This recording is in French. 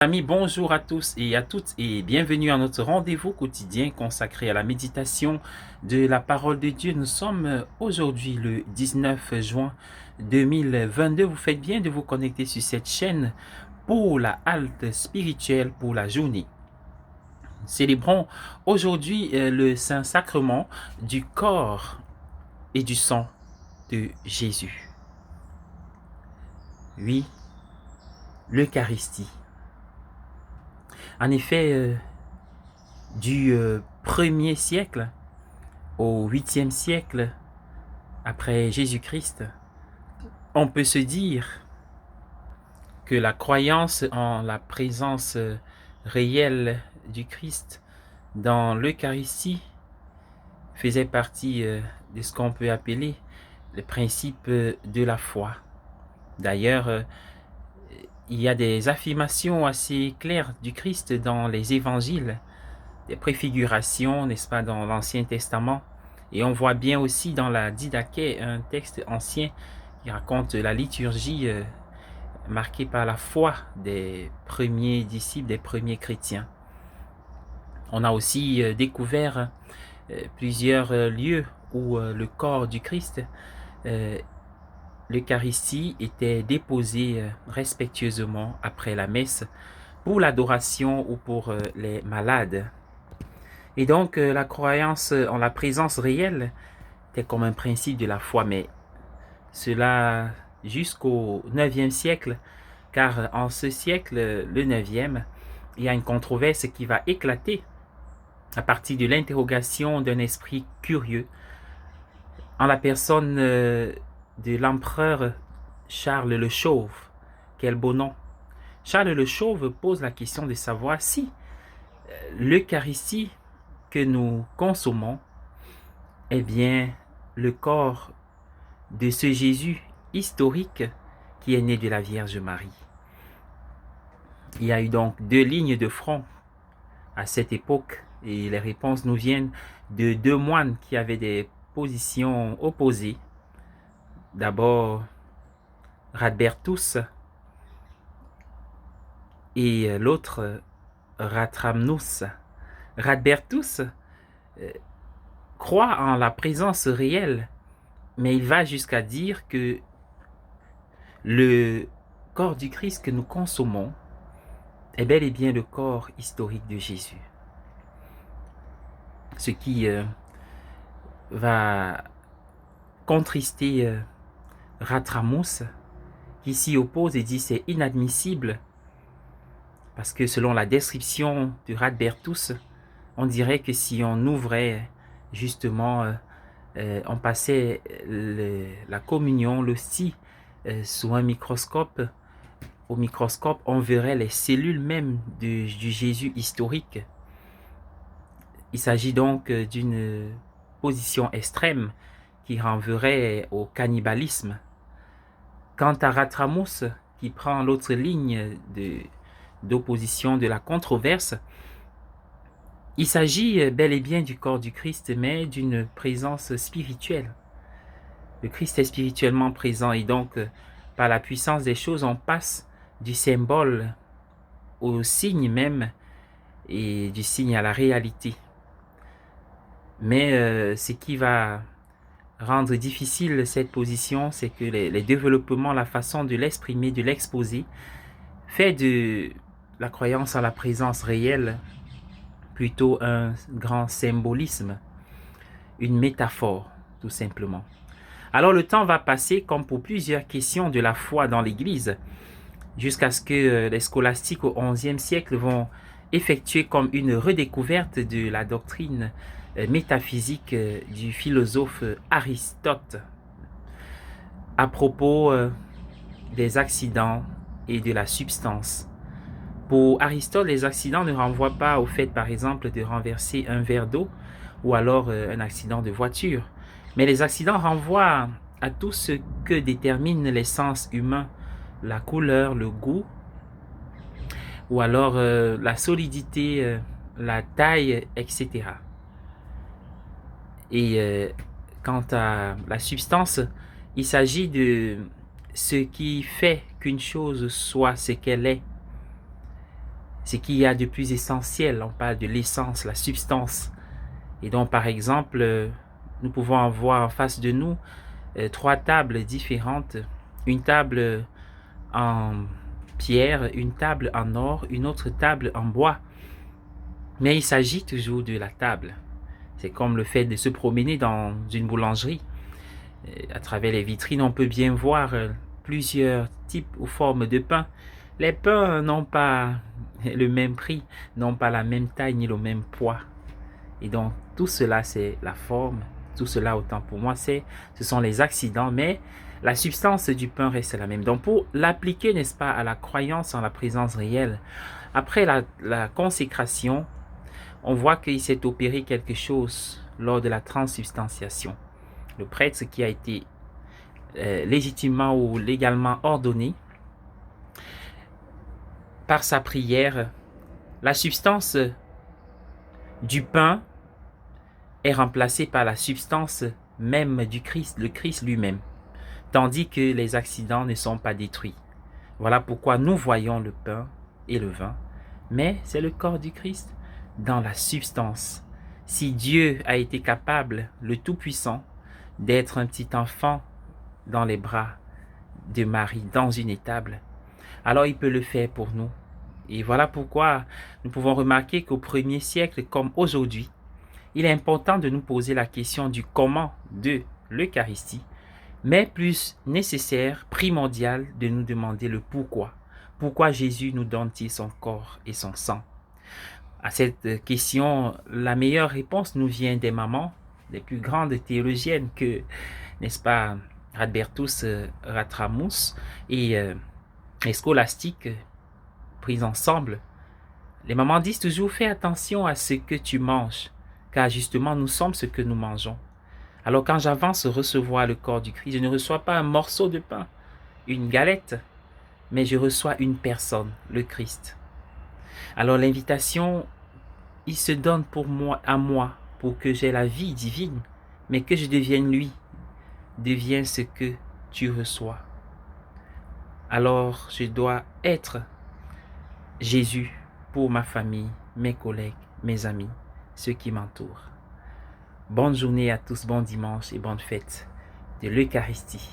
Amis, bonjour à tous et à toutes et bienvenue à notre rendez-vous quotidien consacré à la méditation de la parole de Dieu. Nous sommes aujourd'hui le 19 juin 2022. Vous faites bien de vous connecter sur cette chaîne pour la halte spirituelle pour la journée. Célébrons aujourd'hui le Saint-Sacrement du corps et du sang de Jésus. Oui, l'Eucharistie. En effet, du 1er siècle au 8e siècle après Jésus-Christ, on peut se dire que la croyance en la présence réelle du Christ dans l'Eucharistie faisait partie de ce qu'on peut appeler le principe de la foi. D'ailleurs, il y a des affirmations assez claires du Christ dans les évangiles, des préfigurations, n'est-ce pas, dans l'Ancien Testament. Et on voit bien aussi dans la Didaché, un texte ancien qui raconte la liturgie marquée par la foi des premiers disciples, des premiers chrétiens. On a aussi découvert plusieurs lieux où le corps du Christ, l'Eucharistie, était déposé respectueusement après la messe pour l'adoration ou pour les malades. Et donc, la croyance en la présence réelle était comme un principe de la foi, mais cela jusqu'au 9e siècle, car en ce siècle, le 9e, il y a une controverse qui va éclater à partir de l'interrogation d'un esprit curieux en la personne de l'empereur Charles le Chauve. Quel beau nom! Charles le Chauve pose la question de savoir si l'Eucharistie que nous consommons est bien le corps de ce Jésus historique qui est né de la Vierge Marie. Il y a eu donc deux lignes de front à cette époque et les réponses nous viennent de deux moines qui avaient des positions opposées. D'abord Radbertus et l'autre Ratramnus. Radbertus croit en la présence réelle, mais il va jusqu'à dire que le corps du Christ que nous consommons est bel et bien le corps historique de Jésus. Ce qui va contrister Ratramnus, qui s'y oppose et dit c'est inadmissible, parce que selon la description de Radbertus, on dirait que si on ouvrait justement, on passait la communion, l'hostie, sous un microscope, au microscope, on verrait les cellules même du Jésus historique. Il s'agit donc d'une position extrême qui renverrait au cannibalisme. Quant à Ratramnus, qui prend l'autre ligne d'opposition de la controverse, il s'agit bel et bien du corps du Christ, mais d'une présence spirituelle. Le Christ est spirituellement présent et donc, par la puissance des choses, on passe du symbole au signe même et du signe à la réalité. Mais ce qui va rendre difficile cette position, c'est que les développements, la façon de l'exprimer, de l'exposer, fait de la croyance en la présence réelle plutôt un grand symbolisme, une métaphore, tout simplement. Alors le temps va passer, comme pour plusieurs questions de la foi dans l'Église, jusqu'à ce que les scolastiques au XIe siècle vont effectuer comme une redécouverte de la doctrine métaphysique du philosophe Aristote à propos des accidents et de la substance. Pour Aristote, les accidents ne renvoient pas au fait, par exemple, de renverser un verre d'eau ou alors un accident de voiture, mais les accidents renvoient à tout ce que détermine les sens humains, la couleur, le goût, ou alors la solidité, la taille, etc. Et quant à la substance, il s'agit de ce qui fait qu'une chose soit ce qu'elle est. ce qu'il y a de plus essentiel. On parle de l'essence, la substance. Et donc, par exemple, nous pouvons avoir en face de nous trois tables différentes. Une table en pierre, une table en or, une autre table en bois. Mais il s'agit toujours de la table. C'est comme le fait de se promener dans une boulangerie. À travers les vitrines, on peut bien voir plusieurs types ou formes de pain. Les pains n'ont pas le même prix, n'ont pas la même taille ni le même poids. Et donc, tout cela, c'est la forme. Tout cela, autant pour moi, ce sont les accidents. Mais la substance du pain reste la même. Donc, pour l'appliquer, n'est-ce pas, à la croyance en la présence réelle, après la consécration, on voit qu'il s'est opéré quelque chose lors de la transsubstantiation. Le prêtre qui a été légitimement ou légalement ordonné, par sa prière, la substance du pain est remplacée par la substance même du Christ, le Christ lui-même, tandis que les accidents ne sont pas détruits. Voilà pourquoi nous voyons le pain et le vin, mais c'est le corps du Christ dans la substance. Si Dieu a été capable, le Tout-Puissant, d'être un petit enfant dans les bras de Marie, dans une étable, alors il peut le faire pour nous. Et voilà pourquoi nous pouvons remarquer qu'au 1er siècle, comme aujourd'hui, il est important de nous poser la question du comment de l'Eucharistie, mais plus nécessaire, primordial, de nous demander le pourquoi. Pourquoi Jésus nous donne-t-il son corps et son sang? À cette question, la meilleure réponse nous vient des mamans, des plus grandes théologiennes que, n'est-ce pas, Radbertus Ratramus et les scolastiques prises ensemble. Les mamans disent toujours, fais attention à ce que tu manges, car justement nous sommes ce que nous mangeons. Alors quand j'avance recevoir le corps du Christ, je ne reçois pas un morceau de pain, une galette, mais je reçois une personne, le Christ. Alors l'invitation, il se donne pour moi, à moi, pour que j'ai la vie divine, mais que je devienne lui. Deviens ce que tu reçois. Alors je dois être Jésus pour ma famille, mes collègues, mes amis, ceux qui m'entourent. Bonne journée à tous, bon dimanche et bonne fête de l'Eucharistie.